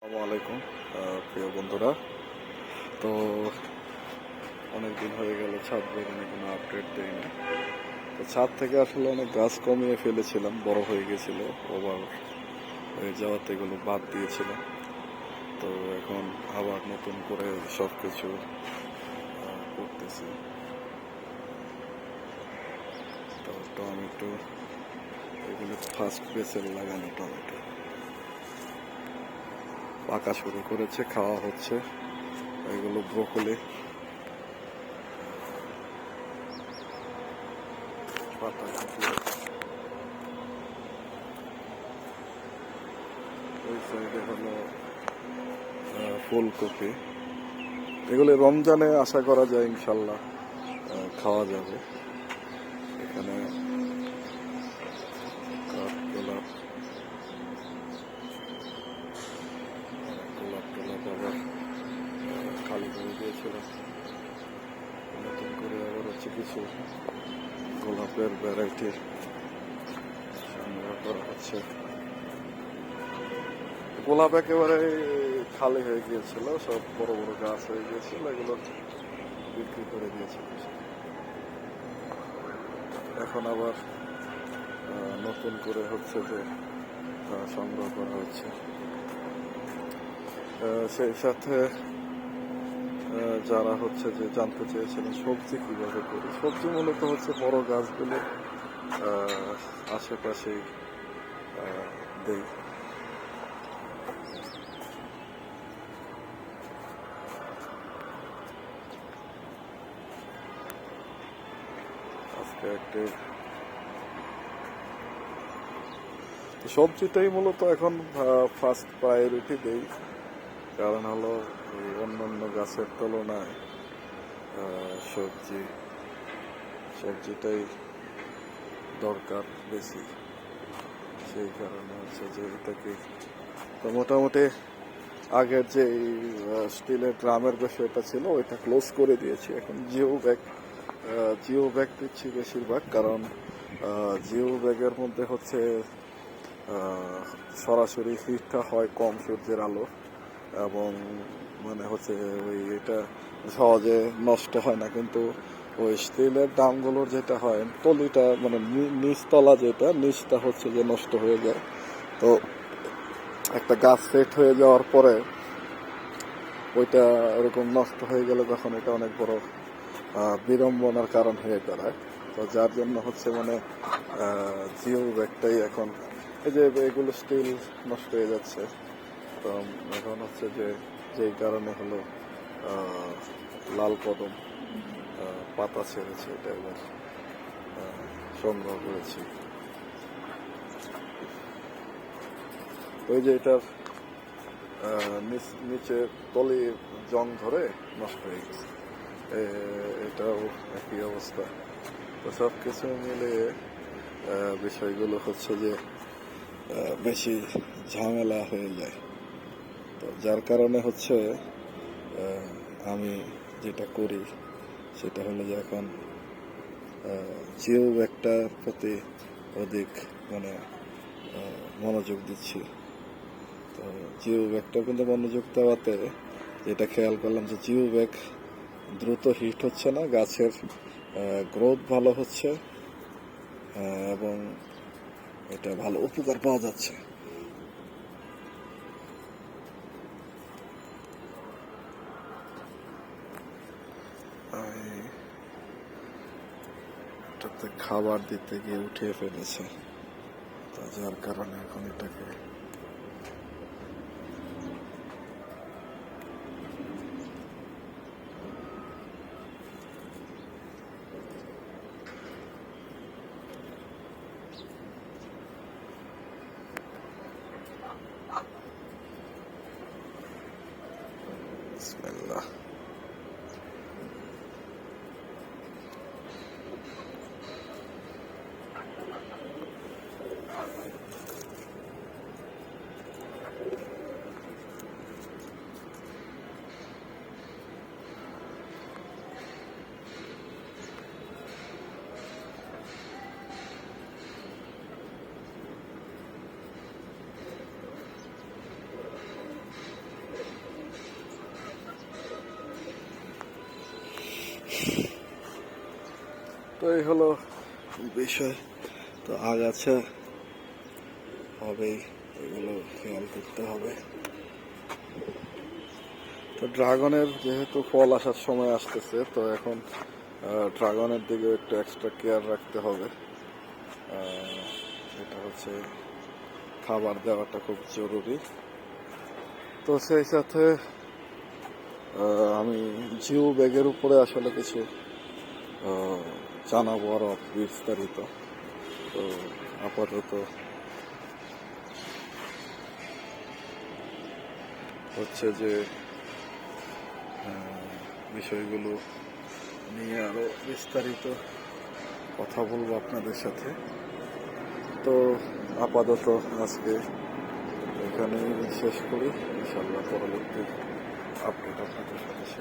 আসসালামু আলাইকুম প্রিয় বন্ধুরা। তো অনেক দিন হয়ে গেল ছাদ বাগানে কোনো আপডেট দেয়নি। তো ছাদ থেকে আসলে অনেক গাছ কমিয়ে ফেলেছিলাম, বড় হয়ে গেছিল, ওভার হয়ে যাওয়াতে এগুলো বাদ দিয়েছিলাম। তো এখন আবার নতুন করে সব কিছু করতেছি। তো টমেটো, এগুলো ফার্স্ট বেসের লাগানো টমেটো পাকা শুরু করেছে, খাওয়া হচ্ছে। এগুলো ব্রোকলি, পাতাকপি, ওই সাইডে হলো ফুলকপি। এগুলো রমজানে আশা করা যায় ইনশাল্লাহ খাওয়া যাবে। এখানে গোলাপ গোলাপ টোলাপ আবার খালি করে দিয়েছিল, নতুন করে আবার হচ্ছে কিছু গোলাপের ভ্যারাইটির সংগ্রহ করা হচ্ছে। গোলাপ একেবারে খালি হয়ে গিয়েছিল, সব বড় বড় গাছ হয়ে গিয়েছিল, এগুলো বিক্রি করে দিয়েছে। এখন আবার নতুন করে হচ্ছে যে সংগ্রহ করা হচ্ছে। সেই সাথে যারা হচ্ছে যে জানতে চেয়েছিলেন সবজি কিভাবে করি, সবজি মূলত হচ্ছে বড় গাছগুলো আশেপাশেই দেই। আজকে একটি সবজিটাই মূলত এখন ফার্স্ট প্রায়োরিটি দেই, কারণ হলো অন্যান্য গাছের তুলনায় সবজিটাই দরকার বেশি। সেই কারণে হচ্ছে যে এটাকে তো মোটামুটি আগের যে স্টিলের ড্রামের বিষয়টা ছিল ওইটা ক্লোজ করে দিয়েছি। এখন জিও ব্যাগ দিচ্ছি বেশিরভাগ, কারণ জিও ব্যাগের মধ্যে হচ্ছে সরাসরি হিটটা হয় কম সূর্যের আলো, এবং মানে হচ্ছে ওই এটা সহজে নষ্ট হয় না। কিন্তু ওই স্টিলের ড্রামগুলোর যেটা হয় তলিটা মানে নিচতলা যেটা নিচটা হচ্ছে যে নষ্ট হয়ে যায়। তো একটা গাছ সেট হয়ে যাওয়ার পরে ওইটা এরকম নষ্ট হয়ে গেলে তখন এটা অনেক বড় বিড়ম্বনার কারণ হয়ে দাঁড়ায়। তো যার জন্য হচ্ছে মানে জিও ব্যাগটাই এখন, এই যে এগুলো স্টিল নষ্ট হয়ে যাচ্ছে, তো এখন হচ্ছে যে যেই কারণে হলো লাল কদম পাতা ছেড়েছে, এটা এবার সংগ্রহ করেছি। ওই যে এটার নিচে তলি জং ধরে নষ্ট হয়ে গেছে, এটাও একই অবস্থা। তো সব কিছু মিলিয়ে বিষয়গুলো হচ্ছে যে বেশি ঝামেলা হয়ে যায়। তো যার কারণে হচ্ছে আমি যেটা করি সেটা হলো যে এখন জিও ব্যাগটার প্রতি অধিক মানে মনোযোগ দিচ্ছি। তো জিও ব্যাগটা কিন্তু মনোযোগ দেওয়াতে যেটা খেয়াল করলাম যে জিও ব্যাগ দ্রুত হিট হচ্ছে না, গাছের গ্রোথ ভালো হচ্ছে, এবং এটা ভালো উপকার পাওয়া যাচ্ছে। এটাতে খাবার দিতে গিয়ে উঠিয়ে ফেলেছে, তো যার কারণে এখন এটাকে বিসমিল্লাহ। এই হলো বিষয়। তো আগাছা হবেই, এগুলো খেয়াল করতে হবে। তো ড্রাগনের যেহেতু ফল আসার সময় আসতেছে, তো এখন ড্রাগনের দিকে একটু এক্সট্রা কেয়ার রাখতে হবে। এটা হচ্ছে খাবার দেওয়াটা খুব জরুরি। তো সেই সাথে আমি জিও ব্যাগের উপরে আসলে কিছু জানাবো আরো বিস্তারিত। তো আপাতত হচ্ছে যে বিষয়গুলো নিয়ে আরো বিস্তারিত কথা বলবো আপনাদের সাথে। তো আপাতত আজকে এখানেই শেষ করি, ইনশাল্লাহ পরবর্তী আপডেট আপনাদের সাথে